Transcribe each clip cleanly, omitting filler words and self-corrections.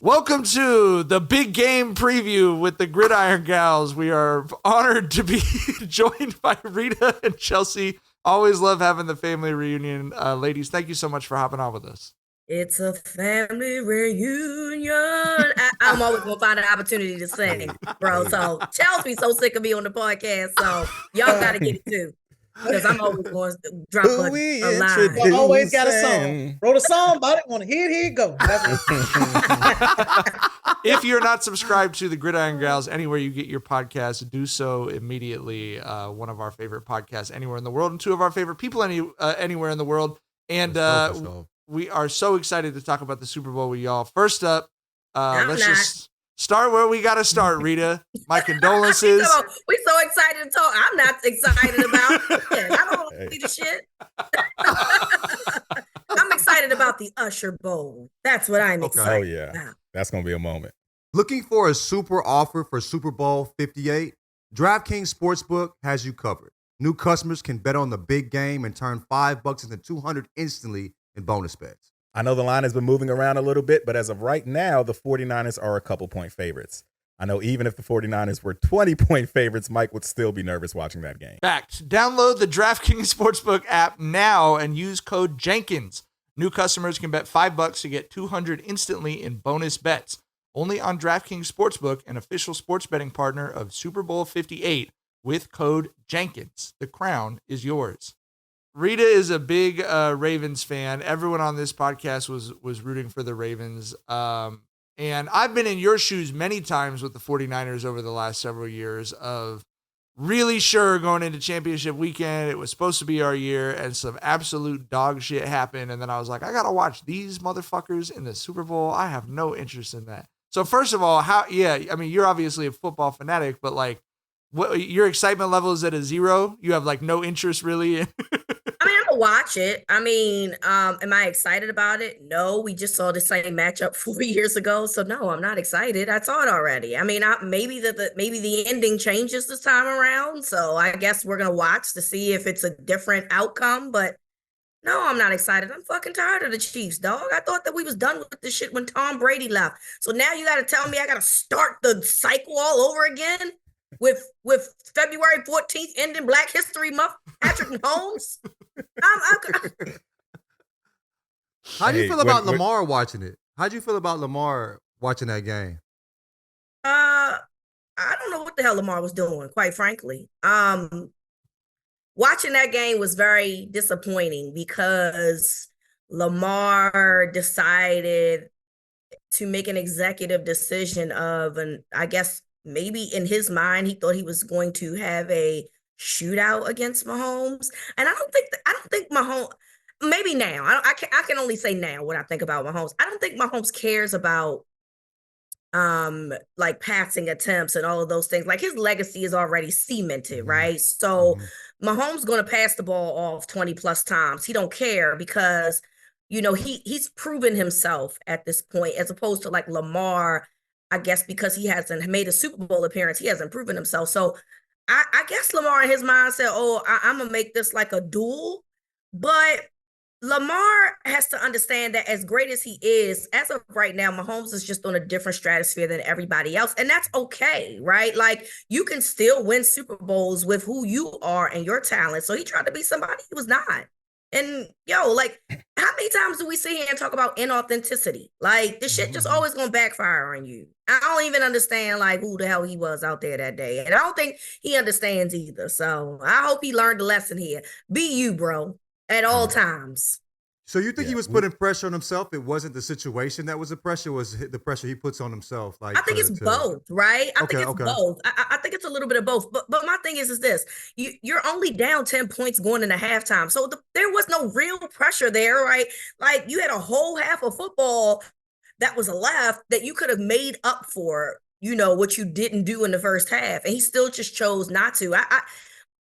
Welcome to the big game preview with the Gridiron Gals. We are honored to be joined by Rita and Chelsea. Always love having the family reunion. Ladies, thank you so much for hopping on with us. It's a family reunion. I'm always going to find an opportunity to sing, bro. So Chelsea's so sick of me on the podcast. So y'all got to get it too. Because I'm always going to drop a line. I always got a song. Wrote a song about it. Want to hear it? Here it go. If you're not subscribed to the Gridiron Gals anywhere you get your podcasts, do so immediately. One of our favorite podcasts anywhere in the world, and two of our favorite people anywhere in the world. And we are so excited to talk about the Super Bowl with y'all. First up, let's just start where we got to start, Rita. My condolences. We're so excited to talk. I'm not excited about it. I don't want to see the shit. I'm excited about the Usher Bowl. That's what I'm excited about. That's going to be a moment. Looking for a super offer for Super Bowl 58? DraftKings Sportsbook has you covered. New customers can bet on the big game and turn $5 into $200 instantly in bonus bets. I know the line has been moving around a little bit, but as of right now, the 49ers are a couple-point favorites. I know even if the 49ers were 20-point favorites, Mike would still be nervous watching that game. Fact. Download the DraftKings Sportsbook app now and use code Jenkins. New customers can bet $5 to get $200 instantly in bonus bets. Only on DraftKings Sportsbook, an official sports betting partner of Super Bowl 58, with code Jenkins. The crown is yours. Rita is a big Ravens fan. Everyone on this podcast was rooting for the Ravens. And I've been in your shoes many times with the 49ers over the last several years of really sure going into championship weekend, it was supposed to be our year, and some absolute dog shit happened. And then I was like, I got to watch these motherfuckers in the Super Bowl. I have no interest in that. So first of all, you're obviously a football fanatic, but like, what your excitement level is at a 0? You have like no interest really in I'm gonna watch it. am I excited about it? No, we just saw the same matchup 4 years ago, so no, I'm not excited. I saw it already. Maybe the ending changes this time around, so I guess we're gonna watch to see if it's a different outcome. But no, I'm not excited. I'm fucking tired of the Chiefs, dog. I thought that we was done with this shit when Tom Brady left. So now you got to tell me I got to start the cycle all over again with February 14th ending Black History Month, Patrick Mahomes. How do you feel about Lamar watching it? How do you feel about Lamar watching that game? I don't know what the hell Lamar was doing, quite frankly. Watching that game was very disappointing because Lamar decided to make an executive decision and I guess maybe in his mind, he thought he was going to have a shootout against Mahomes. And I don't think Mahomes, maybe now, I can only say now what I think about Mahomes. I don't think Mahomes cares about like passing attempts and all of those things. Like his legacy is already cemented, right? So Mahomes going to pass the ball off 20 plus times. He don't care because, he's proven himself at this point, as opposed to like Lamar, I guess because he hasn't made a Super Bowl appearance, he hasn't proven himself. So I guess Lamar in his mind said, I'm going to make this like a duel. But Lamar has to understand that as great as he is, as of right now, Mahomes is just on a different stratosphere than everybody else. And that's okay, right? Like you can still win Super Bowls with who you are and your talent. So he tried to be somebody he was not. And like how many times do we sit here and talk about inauthenticity? Like this shit just always gonna backfire on you. I don't even understand like who the hell he was out there that day. And I don't think he understands either. So I hope he learned the lesson here. Be you, bro, at all times. So you think he was putting pressure on himself? It wasn't the situation that was the pressure, it was the pressure he puts on himself. Like I think it's both, right? I think it's both. I think it's a little bit of both. But my thing is this: you're only down 10 points going into halftime, so there was no real pressure there, right? Like you had a whole half of football that was left that you could have made up for, what you didn't do in the first half, and he still just chose not to.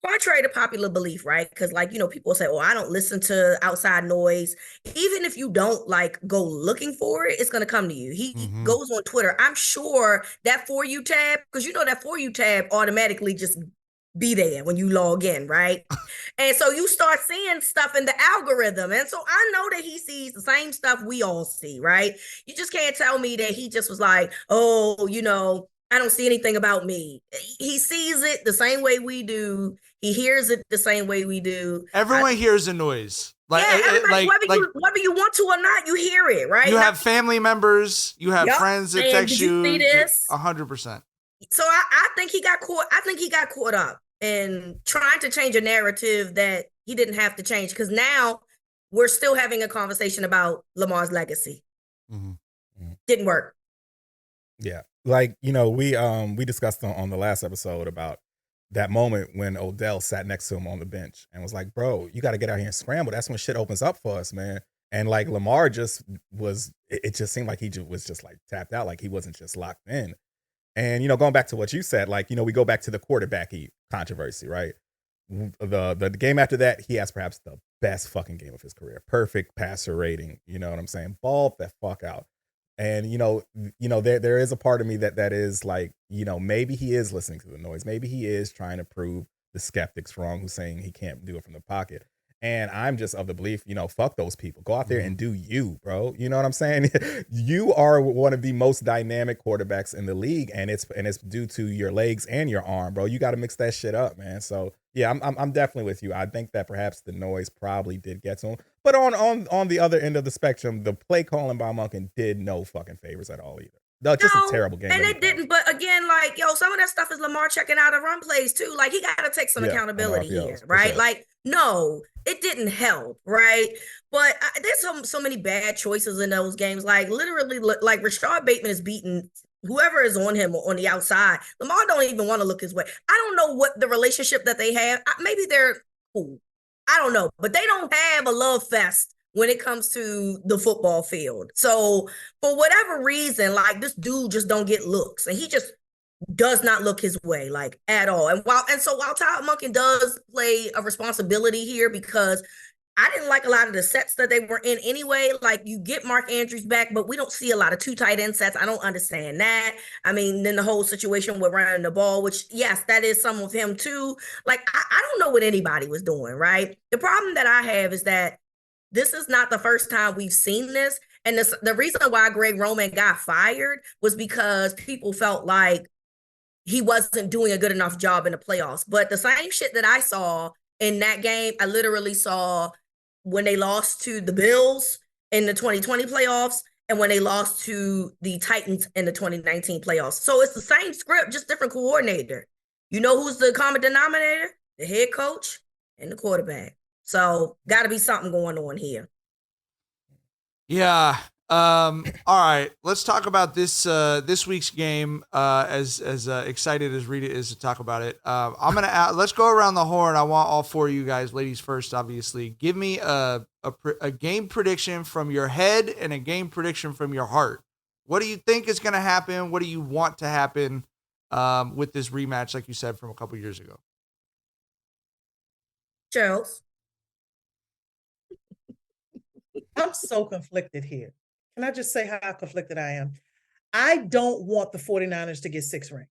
Contrary to popular belief, right? Because people say, I don't listen to outside noise. Even if you don't like go looking for it, it's going to come to you. He goes on Twitter. I'm sure that For You tab, because that For You tab automatically just be there when you log in, right? And so you start seeing stuff in the algorithm. And so I know that he sees the same stuff we all see, right? You just can't tell me that he just was like, oh, I don't see anything about me. He sees it the same way we do. He hears it the same way we do. Everyone hears the noise. Everybody, whether you want to or not, you hear it, right? You have family members, you have friends that text you. Did you see this? 100%. So I think he got caught. I think he got caught up in trying to change a narrative that he didn't have to change, because now we're still having a conversation about Lamar's legacy. Mm-hmm. Didn't work. Yeah. We discussed on the last episode about that moment when Odell sat next to him on the bench and was like, bro, you got to get out here and scramble. That's when shit opens up for us, man. And like Lamar just was, it just seemed like he was just like tapped out, like he wasn't just locked in. And, going back to what you said, like, we go back to the quarterback controversy, right? The game after that, he has perhaps the best fucking game of his career. Perfect passer rating. You know what I'm saying? Ball the fuck out. And, there is a part of me that is like, maybe he is listening to the noise. Maybe he is trying to prove the skeptics wrong who's saying he can't do it from the pocket. And I'm just of the belief, fuck those people. Go out there and do you, bro. You know what I'm saying? You are one of the most dynamic quarterbacks in the league, and it's due to your legs and your arm, bro. You got to mix that shit up, man. So yeah, I'm definitely with you. I think that perhaps the noise probably did get to him, but on the other end of the spectrum, the play calling by Monken did no fucking favors at all either. No, just a terrible game. And it didn't. But again, like, some of that stuff is Lamar checking out of run plays too. Like, he got to take some accountability here, right? Sure. Like, no, it didn't help, right? But there's so many bad choices in those games. Like, literally, like Rashad Bateman is beating whoever is on him on the outside. Lamar don't even want to look his way. I don't know what the relationship that they have. Maybe they're cool. I don't know. But they don't have a love fest when it comes to the football field. So for whatever reason, like, this dude just don't get looks, and he just does not look his way, like, at all. And so while Todd Monken does play a responsibility here, because I didn't like a lot of the sets that they were in anyway. Like, you get Mark Andrews back, but we don't see a lot of 2 tight end sets. I don't understand that. I mean, then the whole situation with running the ball, which, yes, that is some of him too. Like, I don't know what anybody was doing, right? The problem that I have is that this is not the first time we've seen this. And the reason why Greg Roman got fired was because people felt like he wasn't doing a good enough job in the playoffs. But the same shit that I saw in that game, I literally saw when they lost to the Bills in the 2020 playoffs and when they lost to the Titans in the 2019 playoffs. So it's the same script, just different coordinator. You know who's the common denominator? The head coach and the quarterback. So got to be something going on here. Yeah. All right. Let's talk about this week's game. As excited as Rita is to talk about it, let's go around the horn. I want all 4 of you guys, ladies first, obviously. Give me a game prediction from your head and a game prediction from your heart. What do you think is going to happen? What do you want to happen with this rematch, like you said, from a couple years ago? Charles. I'm so conflicted here. Can I just say how conflicted I am? I don't want the 49ers to get 6 rings.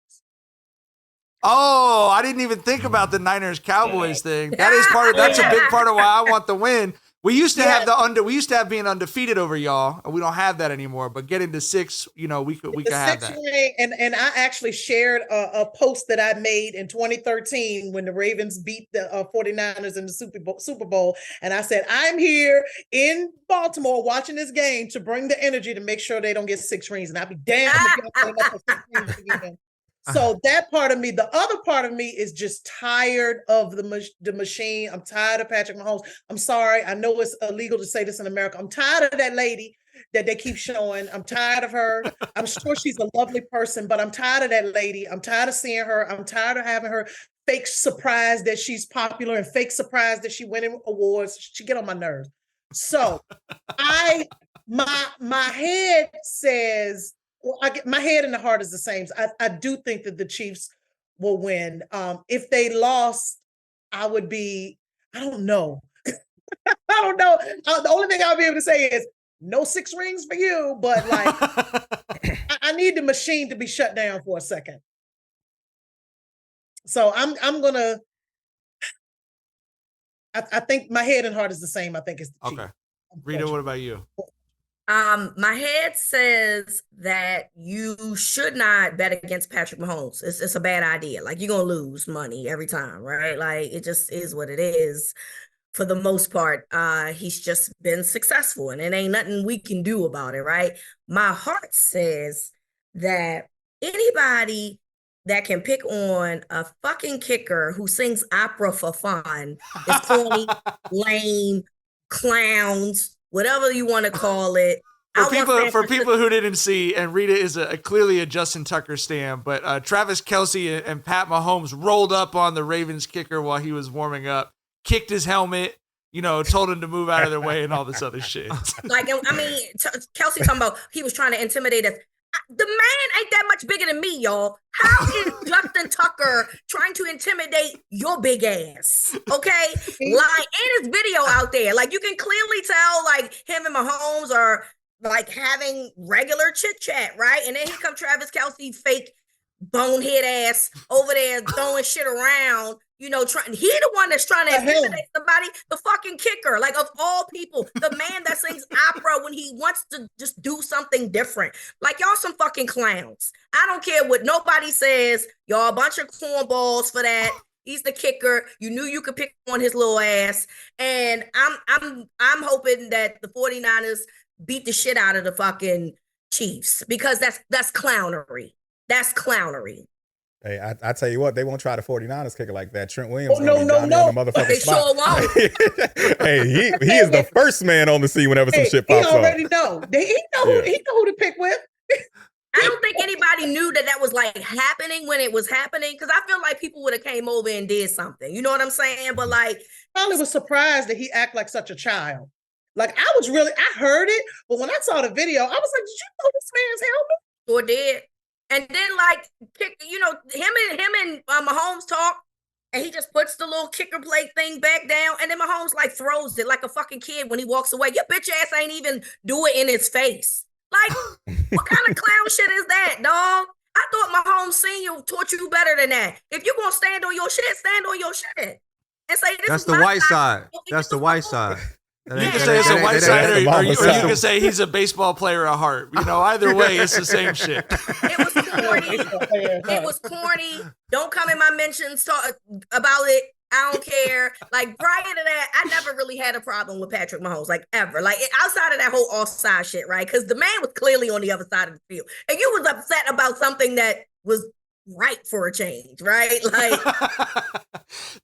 Oh, I didn't even think about the Niners-Cowboys thing. That's a big part of why I want the win. We used to have being undefeated over y'all, and we don't have that anymore. But getting to 6, we could have that. Ring, and I actually shared a post that I made in 2013 when the Ravens beat the 49ers in the Super Bowl, and I said, I'm here in Baltimore watching this game to bring the energy to make sure they don't get 6 rings, and I'd be damned if y'all end up with 6 rings again. So that part of me, the other part of me is just tired of the machine. I'm tired of Patrick Mahomes. I'm sorry. I know it's illegal to say this in America. I'm tired of that lady that they keep showing. I'm tired of her. I'm sure she's a lovely person, but I'm tired of that lady. I'm tired of seeing her. I'm tired of having her fake surprise that she's popular and fake surprise that she winning awards. She get on my nerves. So my head says, well, my head and the heart is the same. I do think that the Chiefs will win. If they lost, I would be, I don't know. I don't know. The only thing I'll be able to say is no 6 rings for you, but like, I need the machine to be shut down for a second. So I'm gonna. I think my head and heart is the same. I think it's the Chiefs. Okay. Rita, what about you? My head says that you should not bet against Patrick Mahomes. It's a bad idea. Like, you're gonna lose money every time, right? Like, it just is what it is. For the most part, he's just been successful, and it ain't nothing we can do about it, right? My heart says that anybody that can pick on a fucking kicker who sings opera for fun is corny, lame, clowns, whatever you want to call it. For people who didn't see, and Rita is clearly a Justin Tucker stan, but Travis Kelce and Pat Mahomes rolled up on the Ravens kicker while he was warming up, kicked his helmet, told him to move out of their way and all this other shit. Like, I mean, Kelce talking about he was trying to intimidate us. The man ain't that much bigger than me, y'all. How is Justin Tucker trying to intimidate your big ass? Okay? Like, in his video out there, like, you can clearly tell, like, him and Mahomes are, like, having regular chit-chat, right? And then here come Travis Kelce, fake bonehead ass, over there throwing shit around. He the one that's trying to intimidate somebody, the fucking kicker, like, of all people, the man that sings opera when he wants to just do something different. Like, y'all some fucking clowns. I don't care what nobody says. Y'all a bunch of cornballs for that. He's the kicker. You knew you could pick on his little ass. And I'm hoping that the 49ers beat the shit out of the fucking Chiefs, because that's clownery. That's clownery. Hey, I tell you what, they won't try the 49ers kicker like that. Trent Williams no. on the motherfucking They spot. sure won't. Hey, he is the first man on the scene whenever some shit pops He already up. know. He know who to pick with. I don't think anybody knew that was like happening when it was happening, because I feel like people would have came over and did something. You know what I'm saying? But like, Probably was surprised that he act like such a child. Like, I heard it, but when I saw the video, I was like, did you know this man's helmet? sure did. And then, like, him and Mahomes talk, and he just puts the little kicker plate thing back down, and then Mahomes, like, throws it like a fucking kid when he walks away. Your bitch ass ain't even do it in his face. Like, what kind of clown shit is that, dog? I thought Mahomes Senior taught you better than that. If you're gonna stand on your shit, stand on your shit. And say, That's the white side. That's the white side. You can say it's a white side, or you can say he's a baseball player at heart. Either way, it's the same shit. It was corny. It was corny. Don't come in my mentions talk about it. I don't care. Like, prior to that, I never really had a problem with Patrick Mahomes, like, ever. Like, outside of that whole offside shit, right? Because the man was clearly on the other side of the field. And you was upset about something that was right for a change, right? Like,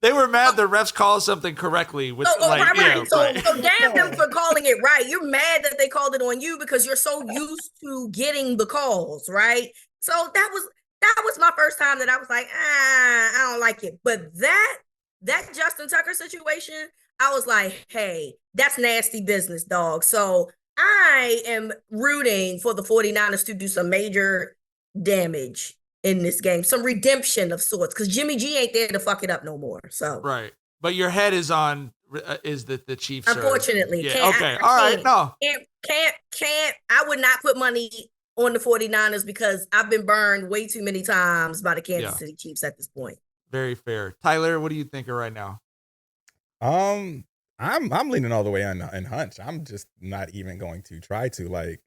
they were mad the refs called something correctly. With right. So damn them for calling it right. You're mad that they called it on you because you're so used to getting the calls, right? So that was my first time that I was like, I don't like it. But that Justin Tucker situation, I was like, hey, that's nasty business, dog. So I am rooting for the 49ers to do some major damage in this game, some redemption of sorts, because Jimmy G ain't there to fuck it up no more. So right, but your head is on is that the Chiefs? Unfortunately, yeah. Okay, all right, no, can't. I would not put money on the 49ers because I've been burned way too many times by the Kansas City Chiefs at this point. Very fair. Tyler, what are you thinking right now? I'm leaning all the way on hunch. I'm just not even going to try to like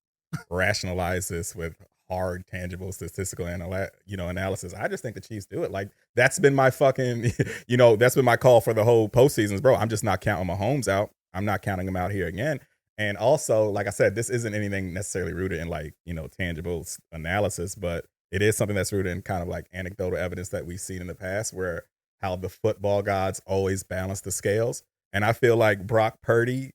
rationalize this with hard, tangible statistical analysis. I just think the Chiefs do it. Like, that's been my fucking, that's been my call for the whole postseasons, bro. I'm just not counting Mahomes out. I'm not counting him out here again. And also, like I said, this isn't anything necessarily rooted in like, tangible analysis, but it is something that's rooted in kind of like anecdotal evidence that we've seen in the past, where how the football gods always balance the scales. And I feel like Brock Purdy,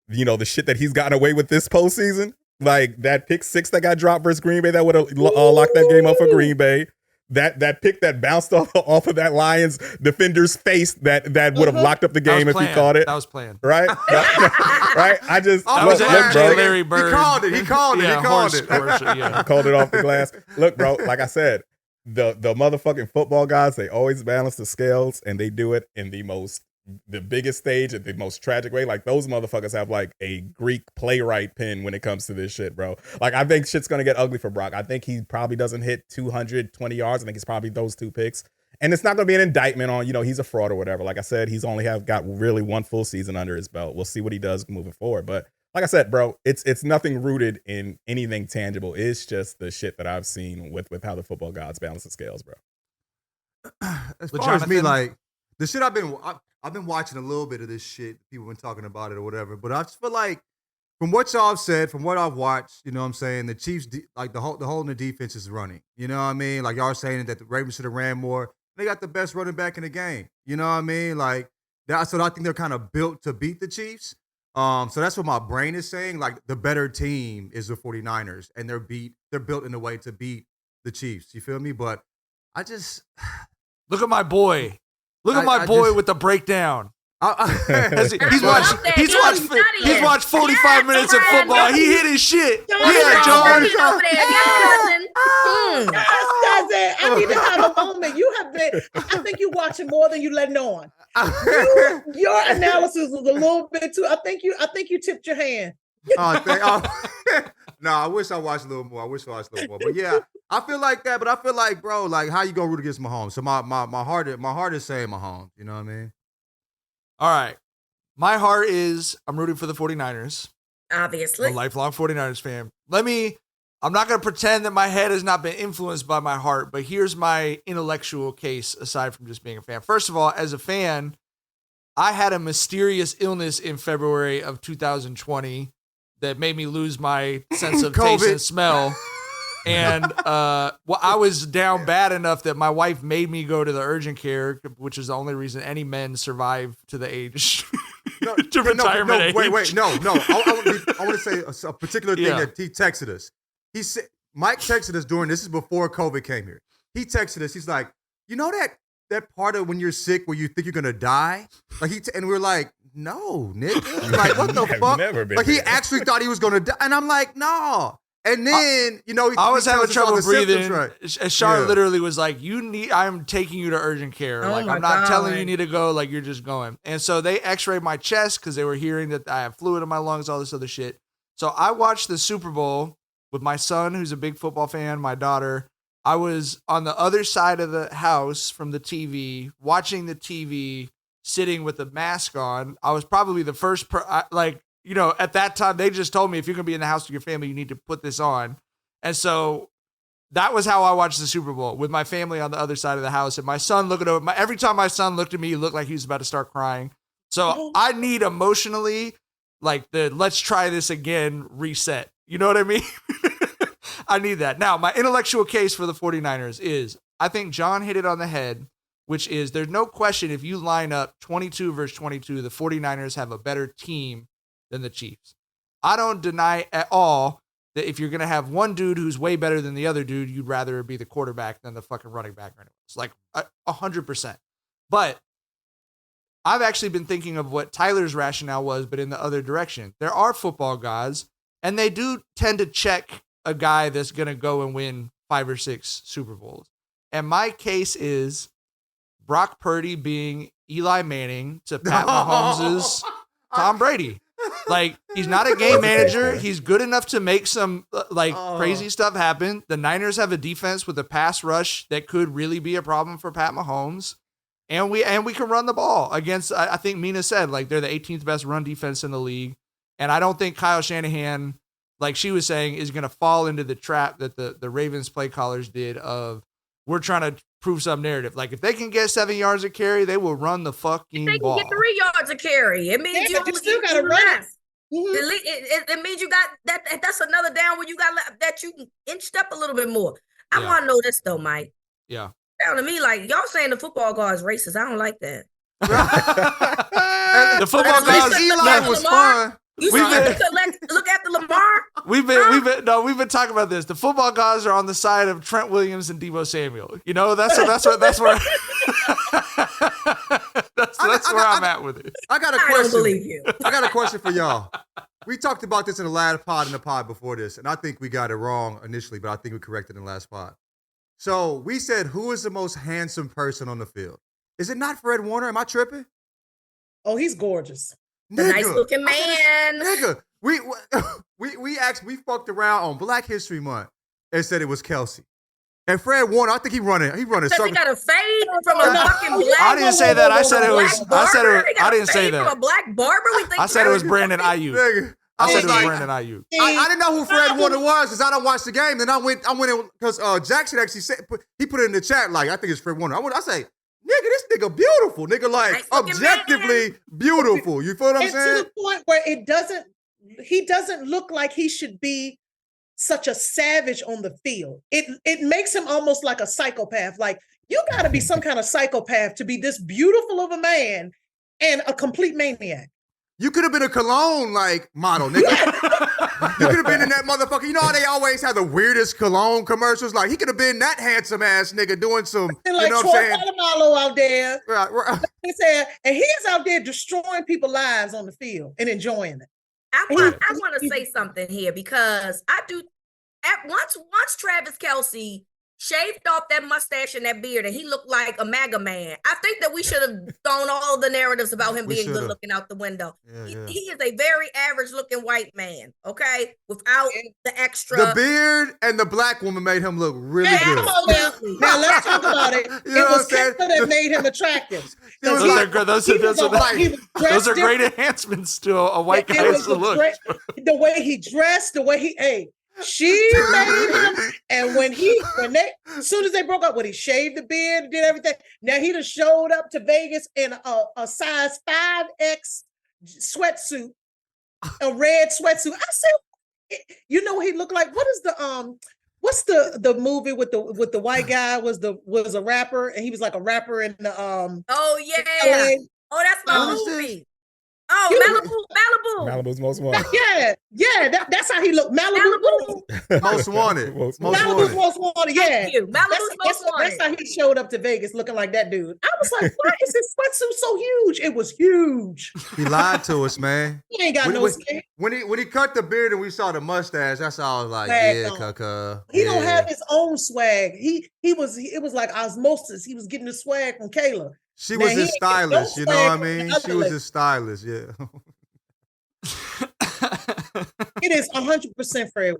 the shit that he's gotten away with this postseason, like that pick 6 that got dropped versus Green Bay that would have locked that game up for Green Bay. That pick that bounced off of that Lions defender's face that would have locked up the game if he caught it. That was planned. Right? Right? I just look, bro. Larry Bird. He called it. I called it off the glass. Look, bro, like I said, the motherfucking football guys, they always balance the scales, and they do it in the biggest stage at the most tragic way. Like, those motherfuckers have like a Greek playwright pen when it comes to this shit, bro. Like, I think shit's gonna get ugly for Brock. I think he probably doesn't hit 220 yards. I think it's probably those 2 picks. And it's not going to be an indictment on, he's a fraud or whatever. Like I said, he's only got really one full season under his belt. We'll see what he does moving forward. But like I said, bro, it's nothing rooted in anything tangible. It's just the shit that I've seen with how the football gods balance the scales, bro. As far as me, like the shit I've been watching a little bit of this shit. People have been talking about it or whatever. But I just feel like from what y'all have said, from what I've watched, you know what I'm saying, the Chiefs, like the hole in the defense is running. You know what I mean? Like y'all are saying that the Ravens should have ran more. They got the best running back in the game. You know what I mean? Like that. So I think they're kind of built to beat the Chiefs. So that's what my brain is saying. Like the better team is the 49ers, and they're built in a way to beat the Chiefs. You feel me? But I just look at my boy. Look at my boy with the breakdown. He's watched 45 minutes of football. He hit his shit. Yeah, John. Yes, I need to have a moment. I think you're watching more than you letting on. Your analysis was a little bit too. I think you tipped your hand. No, I wish I watched a little more. But yeah, I feel like that. But I feel like, bro, like how you gonna root against Mahomes? So my heart is saying Mahomes. You know what I mean? All right. My heart is I'm rooting for the 49ers. Obviously. I'm a lifelong 49ers fan. I'm not going to pretend that my head has not been influenced by my heart, but here's my intellectual case aside from just being a fan. First of all, as a fan, I had a mysterious illness in February of 2020 that made me lose my sense of taste and smell. And I was down bad enough that my wife made me go to the urgent care, which is the only reason any men survive to the age to retirement age. Wait, no. I want to say a particular thing that he texted us. He said, Mike texted us this is before COVID came here. He texted us. He's like, you know that part of when you're sick where you think you're gonna die? And we're like, no, nigga. Like, what the fuck? Like, he actually thought he was gonna die, and I'm like, no. And then, I was having trouble breathing. Right. Shar literally was like, I'm taking you to urgent care. Like, I'm not telling you need to go. Like, you're just going. And so they x-rayed my chest because they were hearing that I have fluid in my lungs, all this other shit. So I watched the Super Bowl with my son, who's a big football fan, my daughter. I was on the other side of the house from the TV, watching the TV, sitting with a mask on. I was probably the first at that time, they just told me, if you're going to be in the house with your family, you need to put this on. And so that was how I watched the Super Bowl, with my family on the other side of the house. And my son looking over, every time my son looked at me, he looked like he was about to start crying. So I need emotionally, like, the let's try this again reset. You know what I mean? I need that. Now, my intellectual case for the 49ers is, I think John hit it on the head, which is there's no question if you line up 22 versus 22, the 49ers have a better team than the Chiefs. I don't deny at all that if you're going to have one dude who's way better than the other dude, you'd rather be the quarterback than the fucking running back. It's like 100%. But I've actually been thinking of what Tyler's rationale was, but in the other direction. There are football gods, and they do tend to check a guy that's going to go and win 5 or 6 Super Bowls. And my case is Brock Purdy being Eli Manning to Pat Mahomes' Tom Brady. Like, he's not a game manager. He's good enough to make some crazy stuff happen. The Niners have a defense with a pass rush that could really be a problem for Pat Mahomes. And we can run the ball against, I think Mina said, like, they're the 18th best run defense in the league. And I don't think Kyle Shanahan, like she was saying, is going to fall into the trap that the Ravens play callers did of, we're trying to prove some narrative. Like, if they can get 7 yards of carry, they will run the fucking ball. They can get 3 yards of carry. It means you still got to run. Mm-hmm. It means you got that. That's another down where you got that you inched up a little bit more. I want to know this though, Mike. Yeah. Sound to me like y'all saying the football guard's racist. I don't like that. The football guys, Eli was fun. Look after Lamar. We've been talking about this. The football guys are on the side of Trent Williams and Deebo Samuel. You know, that's where that's where I'm at with it. I got a question. I don't believe you. I got a question for y'all. We talked about this in the last pod and the pod before this, and I think we got it wrong initially, but I think we corrected in the last pod. So we said, who is the most handsome person on the field? Is it not Fred Warner? Am I tripping? Oh, he's gorgeous. The nice looking man. Nigga, we fucked around on Black History Month and said it was Kelsey. And Fred Warner, I think he running Because circles. he got a fade from a fucking black. I didn't say that. I said it was. I didn't say From a that. black barber. We think I said it was Brandon Ayuk. Nigga, I said was it was like- Brandon Ayuk. I didn't know who Fred Warner was because I don't watch the game. Then I went in because Jackson actually said he put it in the chat like I think it's Fred Warner. I say, nigga, this nigga beautiful, nigga, like Nice looking objectively beautiful. You feel what I'm And to saying? the point where he doesn't look like he should be such a savage on the field. It makes him almost like a psychopath. Like you got to be some kind of psychopath to be this beautiful of a man and a complete maniac. You could have been a cologne like model, nigga. You could have been in that motherfucker. You know how they always have the weirdest cologne commercials? Like he could have been that handsome ass nigga doing some, And like you know Troy what I'm saying? Polamalu out there. Right. He said, and he's out there destroying people's lives on the field and enjoying it. I want to say something here because I do. Once Travis Kelce shaved off that mustache and that beard, and he looked like a MAGA man. I think that we should have thrown all the narratives about him We being should've. good looking out the window. Yeah. He is a very average looking white man, okay, without the extra. The beard and the black woman made him look really Hey, good. come on now. Now let's talk about it. You know It what was I'm saying? Kessler that made him attractive. It was Those like- are good. Those He was are like- he was those are dressed great different. enhancements to a white It guy's was the look. the way he dressed, the way she made him. And as soon as they broke up, when he shaved the beard and did everything, now he just showed up to Vegas in a size 5X sweatsuit, a red sweatsuit. I said, you know what he looked like? What is what's the movie with the white guy was a rapper and he was like a rapper in the Oh yeah. LA. Oh, that's my What is this? movie. Oh, Malibu. Malibu's most wanted. Yeah, that's how he looked. Malibu. Most wanted. Most Malibu's wanted. most wanted. Yeah. Thank you. Malibu's most wanted. That's how he showed up to Vegas looking like that dude. I was like, why is his sweatsuit so huge? It was huge. He lied to us, man. He ain't got no skin. When he cut the beard and we saw the mustache, that's all I was like, Swag yeah, on. cucka. He don't yeah. have his own swag. It was like osmosis. He was getting the swag from Kayla. She Man, was he his ain't get no stylist, you know what I swag from mean? the She other was lady. his stylist, yeah. It is 100% Fred.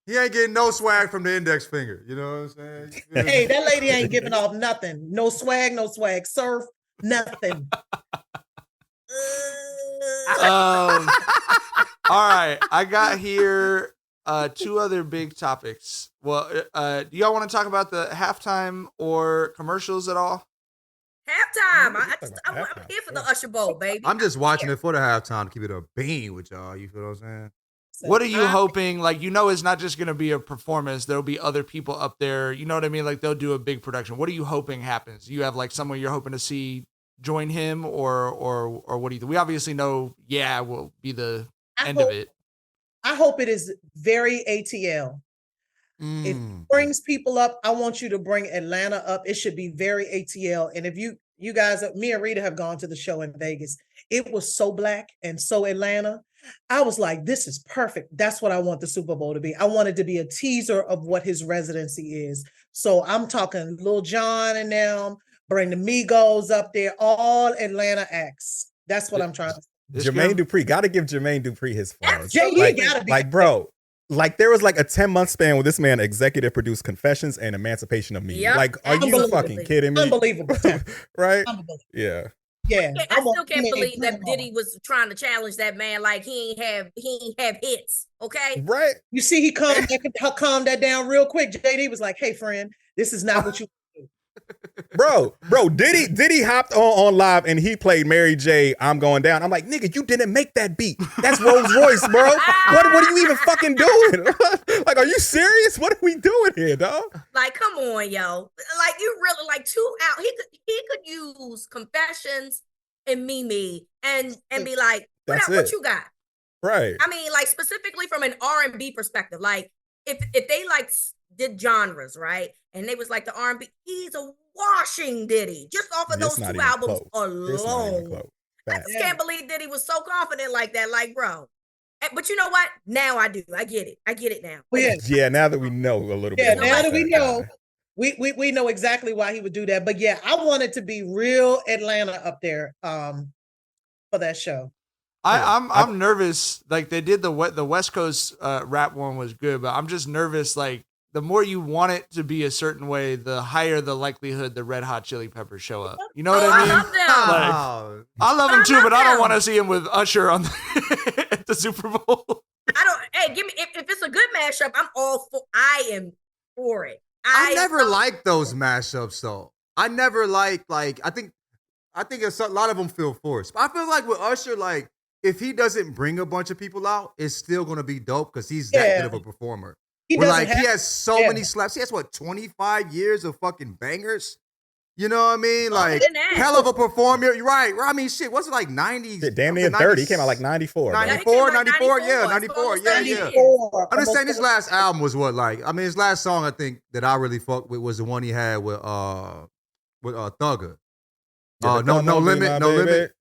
He ain't getting no swag from the index finger, you know what I'm saying? Hey, that lady ain't giving off nothing. No swag, surf, nothing. All right, I got here two other big topics. Well, do y'all want to talk about the halftime or commercials at all? Halftime. I'm Halftime, here for the Usher Bowl, baby. I'm just watching it for the halftime to keep it a bean with y'all, you feel what I'm saying? What are you hoping? Like, it's not just going to be a performance. There'll be other people up there. You know what I mean? Like, they'll do a big production. What are you hoping happens? You have like someone you're hoping to see join him, or what do you think? We obviously know, will be the end of it. I hope it is very ATL. It brings people up. I want you to bring Atlanta up. It should be very ATL. And if you guys, me and Rita have gone to the show in Vegas. It was so black and so Atlanta. I was like, this is perfect. That's what I want the Super Bowl to be. I want it to be a teaser of what his residency is. So I'm talking Lil Jon and them, bring the Migos up there, all Atlanta acts. That's what I'm trying to say. Jermaine Dupri, gotta give Jermaine Dupri his flowers. JD gotta be bro, like there was like a 10-month span where this man executive produced Confessions and Emancipation of Me. Yep. Like, are you Unbelievably. fucking kidding me? Unbelievable. Right? Unbelievable. Yeah. Yeah. I still can't believe that Diddy was trying to challenge that man like he ain't have hits. Okay. Right. You see, he calmed that down real quick. JD was like, "Hey, friend, this is not what you do." Bro, Diddy hopped on live and he played Mary J. I'm Going Down. I'm like, nigga, you didn't make that beat. That's Rolls Royce, bro. What are you even fucking doing? Like, are you serious? What are we doing here, dog? Like, come on, yo. Like, you really like 2 out. He could use Confessions and Mimi and be like, That's what it. you got? Right. I mean, like specifically from an R&B perspective, like if they like did genres, right? And they was like the R&B, he's a washing Diddy just off of It's those not 2 even albums close. It's not even alone. close. I Facts. just can't believe Diddy was so confident like that. Like, bro. But you know what? Now I do. I get it now. Yeah. Yeah, now that we know a little Yeah, bit. now about that we that. know, we know exactly why he would do that. But yeah, I want it to be real Atlanta up there for that show. I'm nervous. Like they did the West Coast rap one was good, but I'm just nervous. Like the more you want it to be a certain way, the higher the likelihood the Red Hot Chili Peppers show up. You know what I mean? I love them. Oh, I love them too, but I don't them. want to see him with Usher on at the Super Bowl. Hey, give me if it's a good mashup, I am for it. I never liked those mashups though. I never liked I think it's a lot of them feel forced. But I feel like with Usher, like if he doesn't bring a bunch of people out, it's still gonna be dope because he's that good of a performer. He has so many slaps. He has 25 years of fucking bangers. You know what I mean? Like hell of a performer. You're right. I mean, shit. What's it like 90s? Damn near 30. He came out like 94. 94, 94, yeah, 94, yeah. I'm just saying his last album was what like. I mean, his last song I think that I really fucked with was the one he had with Thugger. No limit.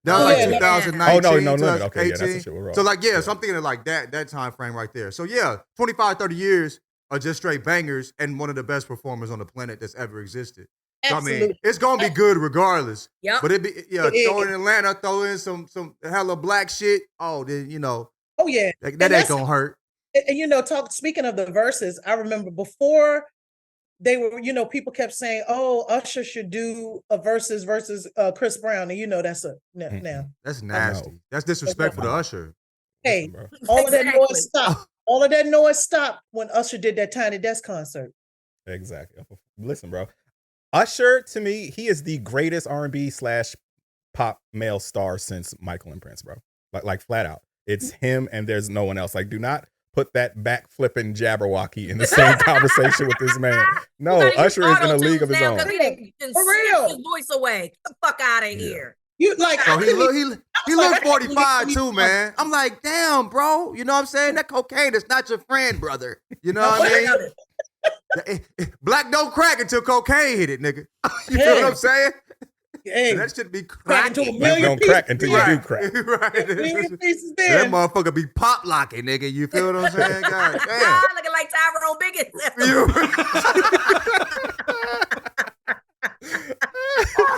That was like 2019. Oh no limit. Okay, yeah, that's the shit we're wrong. So like, so I'm thinking of like that time frame right there. So yeah, 25, 30 years of just straight bangers and one of the best performers on the planet that's ever existed. So, I mean, it's gonna be good regardless. Yep. But throw in Atlanta, throw in some hella black shit. Oh, then Oh yeah, that ain't gonna hurt. And speaking of the verses, I remember before they were, people kept saying, "Oh, Usher should do a versus Chris Brown," and that's now. That's nasty. That's disrespectful to Usher. Hey, all of that noise stopped. All of that noise stopped when Usher did that Tiny Desk concert. Exactly. Listen, bro. Usher, to me, he is the greatest R&B / pop male star since Michael and Prince, bro. Like flat out. It's him and there's no one else. Like, do not put that back flipping Jabberwocky in the same conversation with this man. No, Usher is in a league of his own. For real. His voice away. Get the fuck out of here. You like he look 45 too, man. I'm like, damn, bro. You know what I'm saying? That cocaine is not your friend, brother. You know what I mean? Black don't crack until cocaine hit it, nigga. You know what I'm saying? Hey, that should be cracking. Black don't crack until you do crack. Right. That motherfucker be pop locking, nigga. You feel what I'm saying? God damn. Looking like Tyrone Biggins.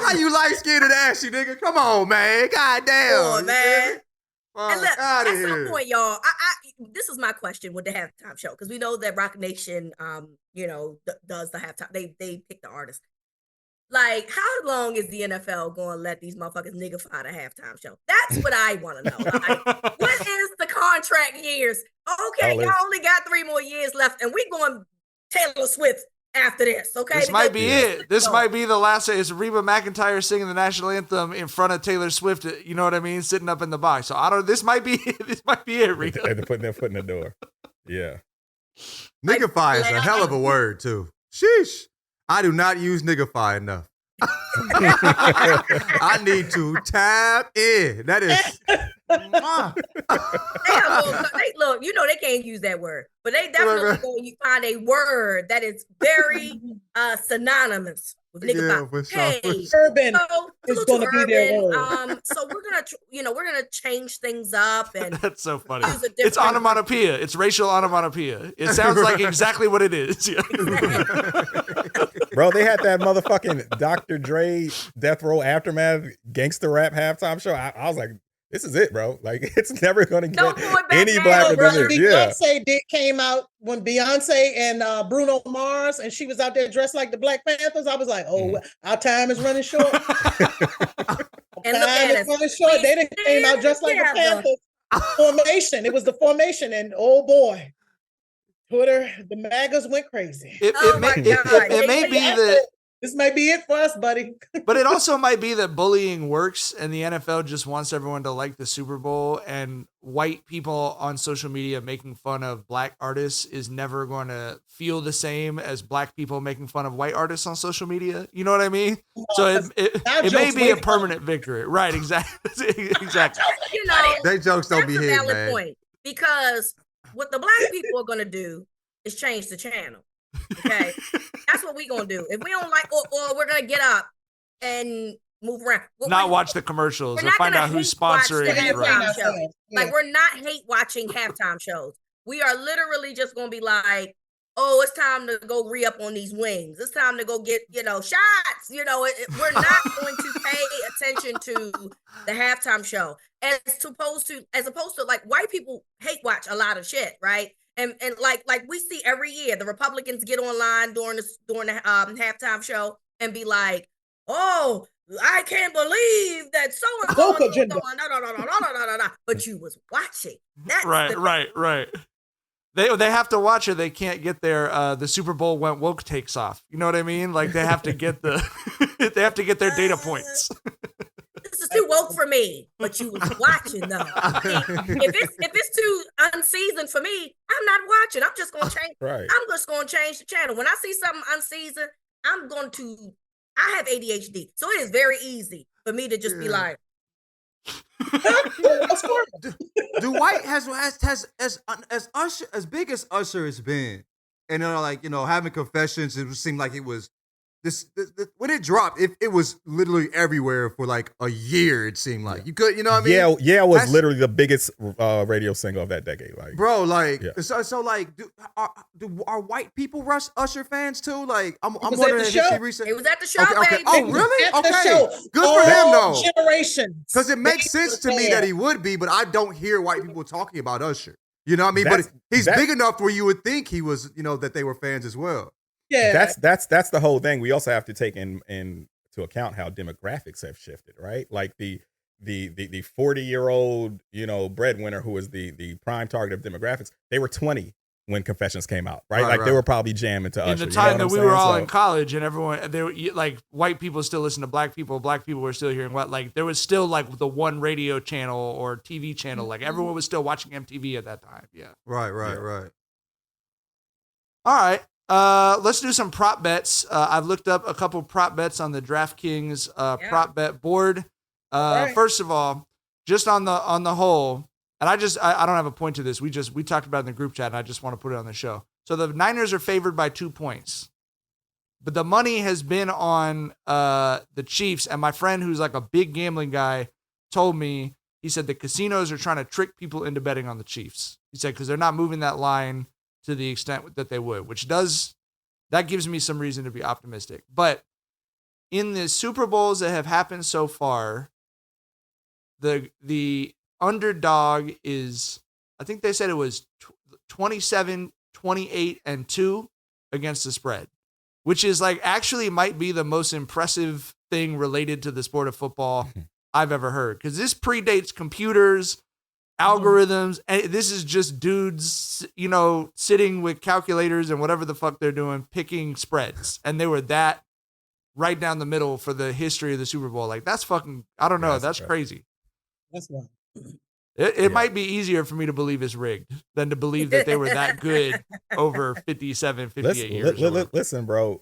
How you light skinned and ashy, nigga? Come on, man. God damn. Come on, man. And look, at some point, y'all, this is my question with the halftime show, because we know that Rock Nation, does the halftime. They pick the artist. Like, how long is the NFL going to let these motherfuckers niggify the halftime show? That's what I want to know. Like, what is the contract years? Okay, y'all only got 3 more years left, and we going Taylor Swift after this, okay? This might be it. This might be the last. It's Reba McEntire singing the national anthem in front of Taylor Swift. You know what I mean? Sitting up in the box. So this might be it. Reba. They're putting their foot in the door. Yeah. Niggify is a hell of a word too. Sheesh. I do not use niggify enough. I need to tap in. That is. Look, they can't use that word, but they definitely going to find a word that is very synonymous with niggify. Yeah, hey, urban is going to be their word. So we're gonna change things up, and that's so funny. It's onomatopoeia. It's racial onomatopoeia. It sounds like exactly what it is. Bro, they had that motherfucking Dr. Dre Death Row Aftermath gangster rap halftime show. I was like, this is it, bro. Like, it's never going to get any blacker than this. Beyonce came out when Beyonce and Bruno Mars, and she was out there dressed like the Black Panthers. I was like, our time is running short. And look at us. They didn't came out dressed like the Panthers. Formation. It was the formation, and oh boy, Twitter, the MAGAs went crazy. It may be that this might be it for us, buddy. But it also might be that bullying works and the NFL just wants everyone to like the Super Bowl, and white people on social media making fun of black artists is never going to feel the same as black people making fun of white artists on social media. You know what I mean? So it may be a permanent victory. Right, exactly. Exactly. They jokes don't be here, man. Point, because what the black people are going to do is change the channel. Okay, that's what we're gonna do. If we don't like, or we're gonna get up and move around. Not watch the commercials and find out who's sponsoring it. Right. Like, we're not hate watching halftime shows. We are literally just gonna be like, oh, it's time to go re-up on these wings. It's time to go get, shots. We're not going to pay attention to the halftime show as opposed to like white people hate watch a lot of shit, right? And like we see every year, the Republicans get online during the halftime show and be like, "Oh, I can't believe that so and so is going, no. But you was watching. That's right. They have to watch it. They can't get their the Super Bowl went woke takes off. You know what I mean? Like they have to get they have to get their data points. This is too woke for me, but you was watching though. If it's too unseasoned for me, I'm not watching. I'm just gonna change. Right. I'm just gonna change the channel. When I see something unseasoned, I have ADHD, so it is very easy for me to just be like, Do White has Usher, as big as Usher has been, and having confessions, it seemed like it was this when it dropped, it was literally everywhere for like a year. It seemed like you could, you know what I mean? Yeah, it was literally the biggest radio single of that decade. Like, bro, like yeah. so like, are white people Usher fans too? Like, I'm was wondering at if the show. she recently. it was at the show, Okay. baby. Oh, really? At the Okay. show. Good for him, All though. generations. Because it makes They sense to were me there. that he would be, but I don't hear white people talking about Usher. You know what I mean? That's- But he's big enough where you would think he was, that they were fans as well. Yeah. That's the whole thing. We also have to take into account how demographics have shifted, right? Like the 40-year-old, breadwinner who was the prime target of demographics. They were 20 when Confessions came out, right? Like they were probably jamming to Usher. In the time that we were all saying? in college and everyone, they were like white people still listen to black people were still hearing what, like there was still like the one radio channel or TV channel, like everyone was still watching MTV at that time. Yeah. Right. All right. Let's do some prop bets. I've looked up a couple prop bets on the DraftKings prop bet board. Right. First of all, just on the whole, and I don't have a point to this. We talked about it in the group chat, and I just want to put it on the show. So the Niners are favored by 2 points, but the money has been on the Chiefs. And my friend, who's like a big gambling guy, told me, he said the casinos are trying to trick people into betting on the Chiefs. He said because they're not moving that line to the extent that they would, that gives me some reason to be optimistic. But in the Super Bowls that have happened so far, the underdog is, I think they said it was 27, 28, and 2 against the spread, which is like actually might be the most impressive thing related to the sport of football I've ever heard. Because this predates computers, algorithms, and this is just dudes, sitting with calculators and whatever the fuck they're doing, picking spreads. And they were that right down the middle for the history of the Super Bowl. Like that's fucking, I don't know. That's crazy. That's one. It might be easier for me to believe it's rigged than to believe that they were that good over 57, 58 years. Listen, bro,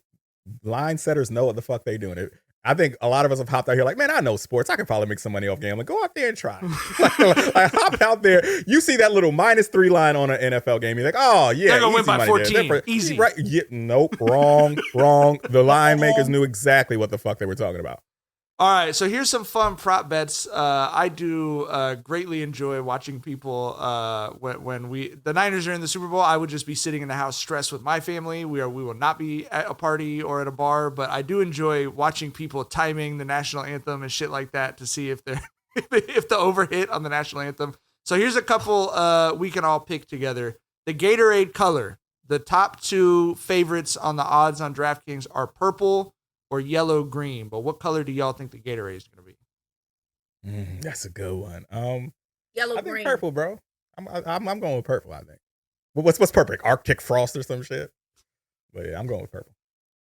line setters know what the fuck they doing. I think a lot of us have hopped out here like, man, I know sports. I can probably make some money off gambling. Go out there and try. like, hop out there. You see that little -3 line on an NFL game. You're like, oh, yeah. They're going to win by 14. There. Easy. Right. Yeah, nope. Wrong. The line makers knew exactly what the fuck they were talking about. All right, so here's some fun prop bets. I do greatly enjoy watching people when the Niners are in the Super Bowl. I would just be sitting in the house stressed with my family. We will not be at a party or at a bar, but I do enjoy watching people timing the national anthem and shit like that to see if they're if the overhit on the national anthem. So here's a couple we can all pick together. The Gatorade color. The top 2 favorites on the odds on DraftKings are purple or yellow green, but what color do y'all think the Gatorade is going to be? That's a good one. Yellow I think green. purple, bro. I'm going with purple. I think. What's purple? Arctic Frost or some shit. But yeah, I'm going with purple.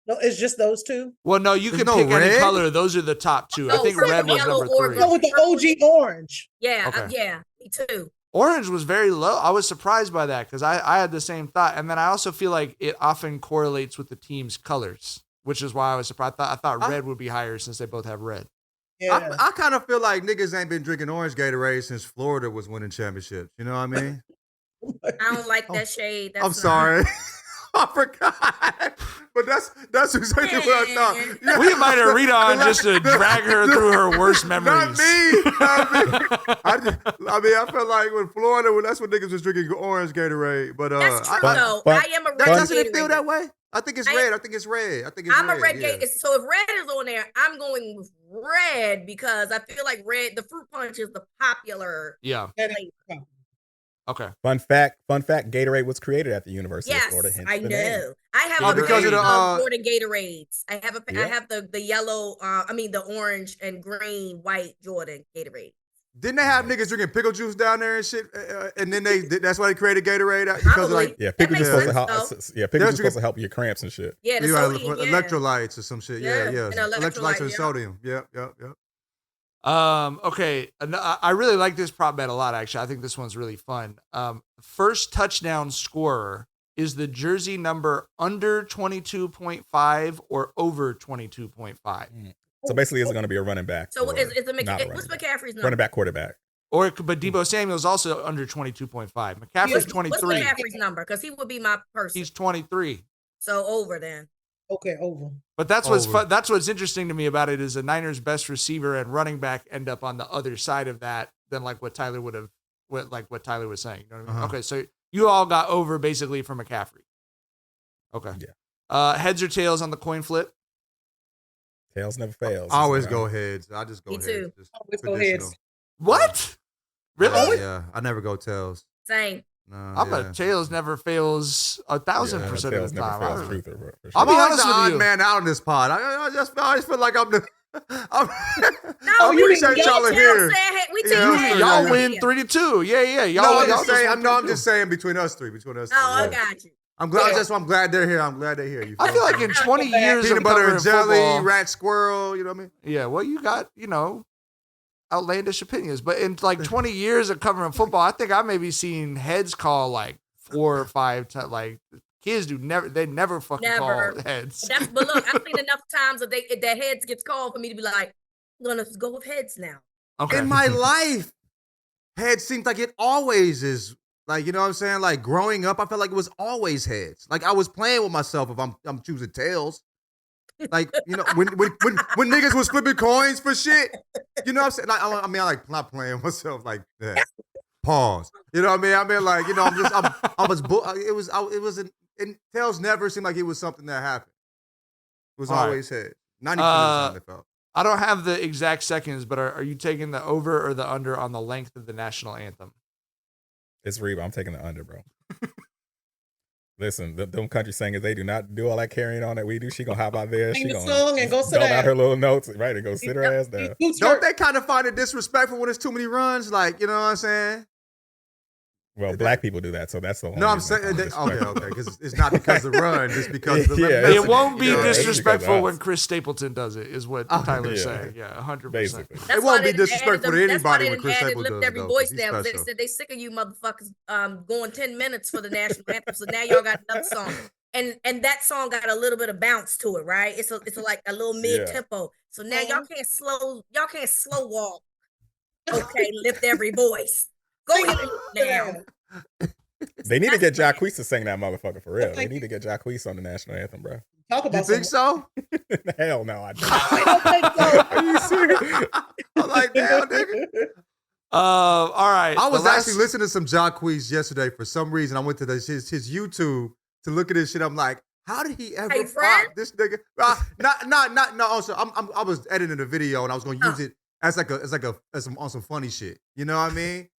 No, it's just those two. Well, no, you There's can no pick any red? color. Those are the top 2. I No, think purple, red was yellow, number or 3. Go with the OG orange. Yeah, Okay. yeah, me too. Orange was very low. I was surprised by that because I had the same thought. And then I also feel like it often correlates with the team's colors, which is why I was surprised. I thought red would be higher since they both have red. Yeah. I kind of feel like niggas ain't been drinking orange Gatorade since Florida was winning championships. You know what I mean? I don't like that shade. That's I'm not- sorry. I forgot. But that's exactly what I thought. Yeah. We might have read on just to drag her through her worst Not memories. me. I feel like when Florida, that's when niggas was drinking orange Gatorade. But That's true, but- though. but- I am a red doesn't it Gatorade. feel that way? I think it's red. I think it's red. I'm a red yeah. Gatorade. So if red is on there, I'm going with red because I feel like red, the fruit punch is the popular Yeah. That ain't Okay. Fun fact, Gatorade was created at the University of Florida. Yes, Hence I the name. know. I have Oh, a because pair of the, of Jordan Gatorades. I have Yeah. I have the yellow, the orange and green, white Jordan Gatorade. Didn't they have niggas drinking pickle juice down there and shit? And then that's why they created Gatorade because Probably. of like Yeah, That pickle makes juice supposed to sense, help. though. Yeah, pickle juice supposed to help your cramps and shit. Yeah, the you had sodium, yeah. electrolytes or some shit. Yeah, Yeah, and electrolytes and yeah. sodium. Yep. Okay. I really like this prop bet a lot, actually. I think this one's really fun. First touchdown scorer is the jersey number under 22.5 or over 22.5. So basically, it's going to be a running back. So or it's not a what's running back. McCaffrey's number? Running back, quarterback. But Debo Samuel's also under 22.5. McCaffrey's 23. What's McCaffrey's number? Because he would be my person. He's 23. So over then. Okay, over. But that's what's Over. fun. That's what's interesting to me about it is the Niners' best receiver and running back end up on the other side of that than like what Tyler would have, what Tyler was saying. You know what I mean? Uh-huh. Okay, so you all got over basically for McCaffrey. Okay. Yeah. Heads or tails on the coin flip? Tails never fails. I always go heads. I just go Me heads. too. Just Always go traditional. heads. What? Really? Yeah, I never go tails. Same. No, I'm a tails never fails 1,000% of Tails the never time. fails. I- Truth or for I'll I'm be always honest the with odd you. man out in this pod. I always feel like I'm the. No, you we said y'all are here. We Yeah, tell yeah, you. Y'all yeah. win 3-2. Yeah. Y'all. No, I'm y'all just saying. win I'm 3-2. just saying between us three. Oh, I got you. I'm glad. Yeah. I'm glad they're here. I'm glad they're here. You I feel like in 20 years peanut of butter covering and jelly, football, rat squirrel. You know what I mean? yeah, well, you got, outlandish opinions. But in like 20 years of covering football, I think I maybe seen heads call like 4 or 5 times. Like kids they never fucking Never. call heads. But look, I've seen enough times that their heads gets called for me to be like, I'm gonna go with heads now. Okay. In my life, head seems like it always is. Like, you know what I'm saying? Like growing up, I felt like it was always heads. Like I was playing with myself if I'm choosing tails. Like, when niggas was flipping coins for shit, you know what I'm saying? Like, I mean, I like not playing with myself like that. Pause. You know what I mean? I mean, like, and tails never seemed like it was something that happened. It was All right. always heads. 90% of the time it felt. I don't have the exact seconds, but are you taking the over or the under on the length of the national anthem? It's Reba. I'm taking the under, bro. Listen, them country singers, they do not do all that carrying on that we do. She gonna hop out there. Sing She the gonna song and go sit spell down. out her little notes, right, and go sit her ass down. Don't they kind of find it disrespectful when it's too many runs? Like, you know what I'm saying? Well, black people do that, so that's the only No, I'm reason I saying, find it okay, because it's not because of the run, just because of the Yeah, It won't be you know, it's disrespectful because of when us. Chris Stapleton does it, is what Oh, Tyler's yeah. saying. Yeah, 100%. Basically. It won't be disrespectful to That's why anybody they when didn't Chris add it, Stapleton lift does every it, though, voice 'cause he's down. 'Cause They special. said they sick of you motherfuckers going 10 minutes for the national anthem. So now y'all got another song. And that song got a little bit of bounce to it, right? It's like a little mid tempo. So now y'all can't slow walk. Okay, lift every voice. Go ahead now. They need to get Jacquees to sing that motherfucker for real. They need to get Jacquees on the national anthem, bro. Talk You about think so? Hell no, I don't. I don't think so. Are you serious? I'm like, damn, nigga. All right. I was the last- actually listening to some Jacquees yesterday for some reason. I went to his YouTube to look at this shit. I'm like, how did he ever Hey, pop friend? this nigga? No. Also, I was editing a video and I was gonna use it as on some funny shit. You know what I mean?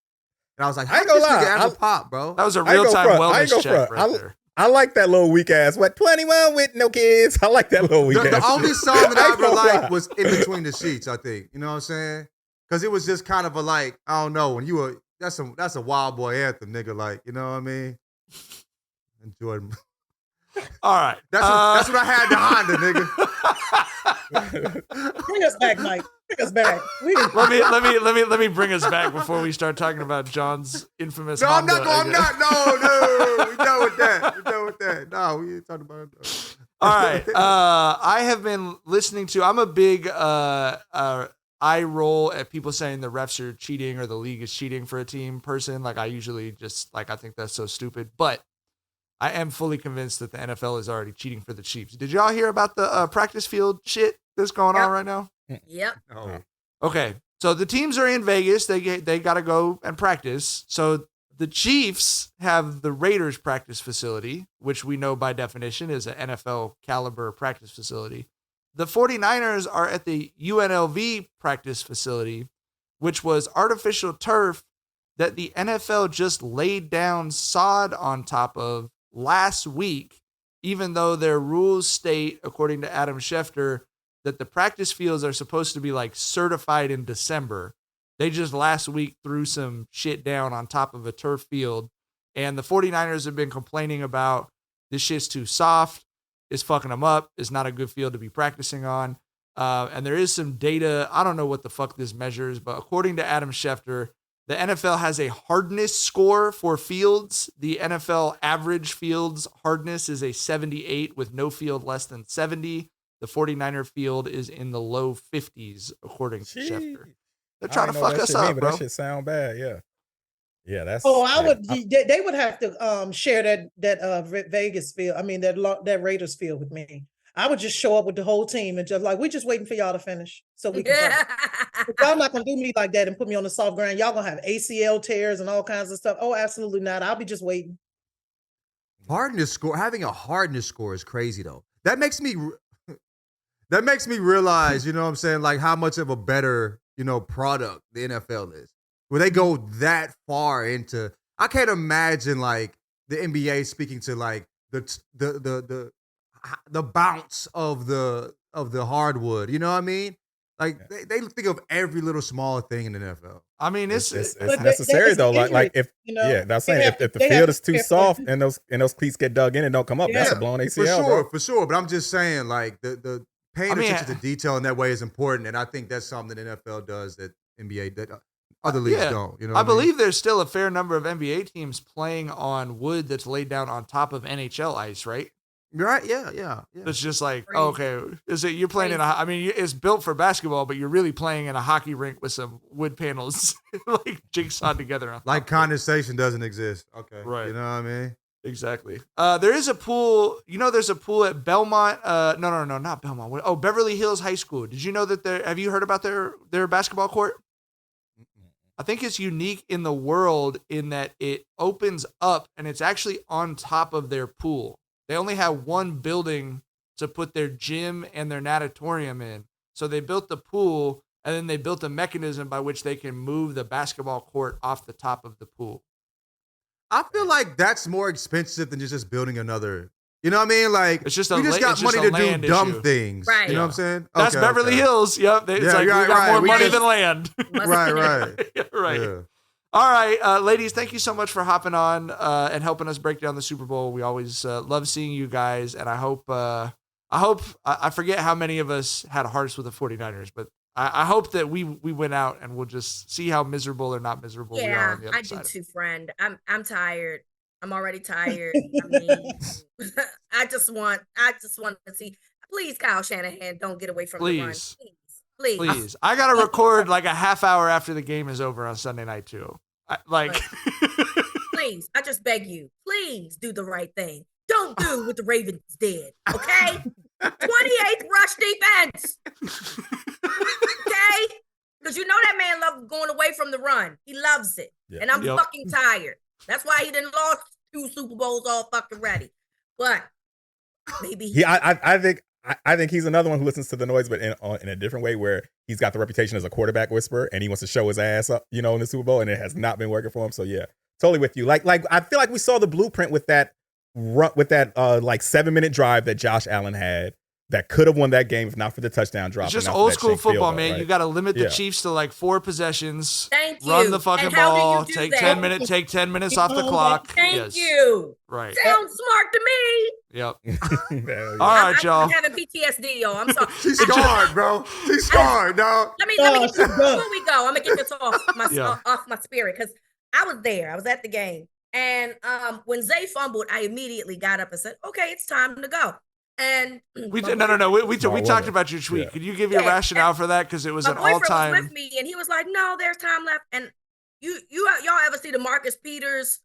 And I was like, I how ain't did this gonna nigga lie. ever pop, bro? That was a I ain't real-time gonna front. I ain't wellness gonna check front. right there. I like that little weak ass. What 21 with no kids? I like that little weak ass. The only shit. song that I ain't ever gonna liked lie. was In Between the Sheets, I think. You know what I'm saying? Because it was just kind of a like, I don't know, when you were, that's a wild boy anthem, nigga. Like, you know what I mean? Enjoy. All right. That's what I had to Honda, nigga. Bring us back, Mike. Bring us back. Let me bring us back before we start talking about John's infamous. No, I'm Honda not going. again. No. We done with that. No, we ain't talking about it. All right. I have been listening to. I'm a big eye roll at people saying the refs are cheating or the league is cheating for a team person. Like I usually just like I think that's so stupid, but I am fully convinced that the NFL is already cheating for the Chiefs. Did y'all hear about the practice field shit that's going on right now? Yep. No. Okay, so the teams are in Vegas. They got to go and practice. So the Chiefs have the Raiders practice facility, which we know by definition is an NFL caliber practice facility. The 49ers are at the UNLV practice facility, which was artificial turf that the NFL just laid down sod on top of last week, even though their rules state, according to Adam Schefter, that the practice fields are supposed to be like certified in December. They just last week threw some shit down on top of a turf field. And the 49ers have been complaining about this shit's too soft. It's fucking them up. It's not a good field to be practicing on. And there is some data. I don't know what the fuck this measures, but according to Adam Schefter, the NFL has a hardness score for fields. The NFL average fields hardness is a 78 with no field less than 70. The 49er field is in the low 50s, according to Schefter. They're trying to fuck us up, bro. That shit sound bad, yeah. Yeah, that's. They would have to share that Vegas field. I mean that Raiders field with me. I would just show up with the whole team and just like, we're just waiting for y'all to finish so we can play. Y'all not gonna do me like that and put me on the soft ground. Y'all gonna have ACL tears and all kinds of stuff. Oh, absolutely not. I'll be just waiting. Hardness score, having a hardness score is crazy though. That makes me realize, you know what I'm saying, like how much of a better, product the NFL is. Where they go that far into, I can't imagine like the NBA speaking to like the bounce of the hardwood. You know what I mean? Like they think of every little small thing in the NFL. I mean, it's necessary though. Like if that's saying if the field is too soft and those cleats get dug in and don't come up, that's a blown ACL. For sure. But I'm just saying, like the paying attention to detail in that way is important, and I think that's something that NFL does that NBA that other leagues don't. I believe there's still a fair number of NBA teams playing on wood that's laid down on top of NHL ice, right? Right. Yeah. It's just like, okay, you're playing it's built for basketball, but you're really playing in a hockey rink with some wood panels like jigsawed together. Like condensation doesn't exist. Okay. Right. You know what I mean? Exactly. There is a pool, there's a pool at Belmont. No, not Belmont. Oh, Beverly Hills High School. Did you know that have you heard about their basketball court? I think it's unique in the world in that it opens up and it's actually on top of their pool. They only have one building to put their gym and their natatorium in. So they built the pool and then they built a mechanism by which they can move the basketball court off the top of the pool. I feel like that's more expensive than just building another. You know what I mean? Like, it's just we just got money to do dumb things. Right. You know what I'm saying? That's Beverly Hills. Yep. It's we got more money than land. Right. Right. Yeah. All right, ladies, thank you so much for hopping on and helping us break down the Super Bowl. We always love seeing you guys, and I hope I forget how many of us had hearts with the 49ers, but I hope that we went out and we'll just see how miserable or not miserable we are on the other side. I do too, friend. I'm tired. I'm already tired. I mean, I just want to see. Please, Kyle Shanahan, don't get away from the run. Please. I got to record like a half hour after the game is over on Sunday night too. Please, I just beg you, please do the right thing. Don't do what the Ravens did, okay? 28th rush defense, okay? Because that man loves going away from the run. He loves it, and I'm fucking tired. That's why he done lost 2 Super Bowls all fucking ready. But maybe I think he's another one who listens to the noise, but in a different way, where he's got the reputation as a quarterback whisperer, and he wants to show his ass up, in the Super Bowl, and it has not been working for him. So yeah, totally with you. Like I feel like we saw the blueprint with that 7-minute drive that Josh Allen had that could have won that game if not for the touchdown drop. It's just old school football, man. Right? You got to limit the Chiefs to like 4 possessions. Thank you. Run the fucking ball. Take 10 minutes. Take 10 minutes off the clock. Thank you. Right. Sounds smart to me. Yep. All right, y'all. I'm having PTSD, y'all. I'm sorry. She's scarred, bro. She's scarred, dog. Let me get before we go. I'm gonna get this off my spirit because I was there. I was at the game, and when Zay fumbled, I immediately got up and said, "Okay, it's time to go." And we talked about your tweet. Could you give your rationale for that? Because it was an all-time. Was with me, and he was like, "No, there's time left." And y'all ever see the Marcus Peters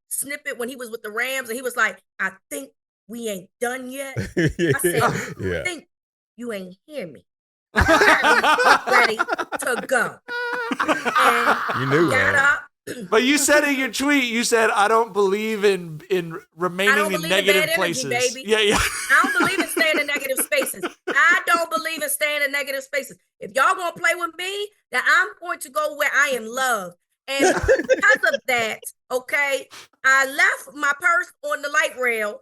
snippet when he was with the Rams, and he was like, "I think we ain't done yet." I said, "I think you ain't hear me. I'm ready to go." And you knew that. But you said in your tweet, you said, "I don't believe in remaining in negative places." Energy, baby. Yeah. I don't believe in staying in negative spaces. I don't believe in staying in negative spaces. If y'all gonna play with me, then I'm going to go where I am loved. And because of that, okay, I left my purse on the light rail.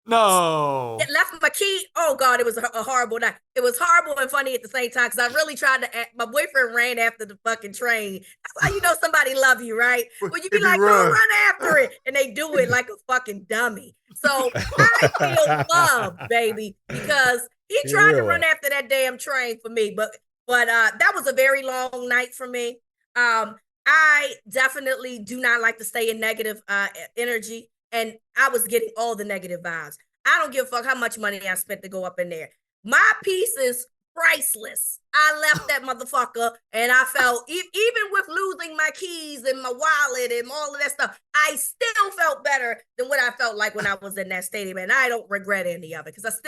No. It left my key. Oh God, it was a horrible night. It was horrible and funny at the same time because I really tried to. My boyfriend ran after the fucking train. That's how you know somebody love you, right? When you be like, "Go run after it," and they do it like a fucking dummy. So I feel love, baby, because he tried to run after that damn train for me. But that was a very long night for me. I definitely do not like to stay in negative energy. And I was getting all the negative vibes. I don't give a fuck how much money I spent to go up in there. My piece is priceless. I left that motherfucker and I felt, even with losing my keys and my wallet and all of that stuff, I still felt better than what I felt like when I was in that stadium. And I don't regret any of it because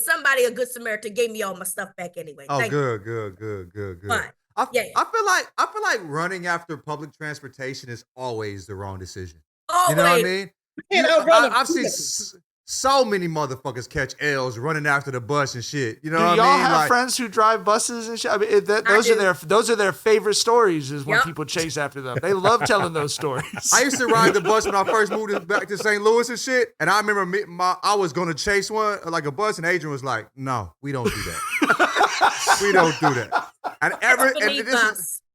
somebody, a good Samaritan, gave me all my stuff back anyway. Oh, Thank good. But, I feel like running after public transportation is always the wrong decision. Always. You know what I mean? I've seen seen so many motherfuckers catch L's running after the bus and shit. You know Do what y'all I mean? have friends who drive buses and shit? I mean, those are their favorite stories. Is when people chase after them. They love telling those stories. I used to ride the bus when I first moved back to St. Louis and shit. And I remember I was gonna chase one like a bus, and Adrian was like, "No, we don't do that. We don't do that."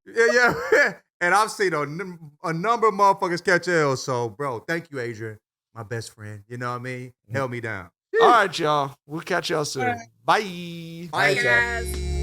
Yeah. And I've seen a number of motherfuckers catch L's. So, bro, thank you, Adrian, my best friend. You know what I mean? Held me down. All right, y'all. We'll catch y'all soon. All right. Bye. Bye, guys.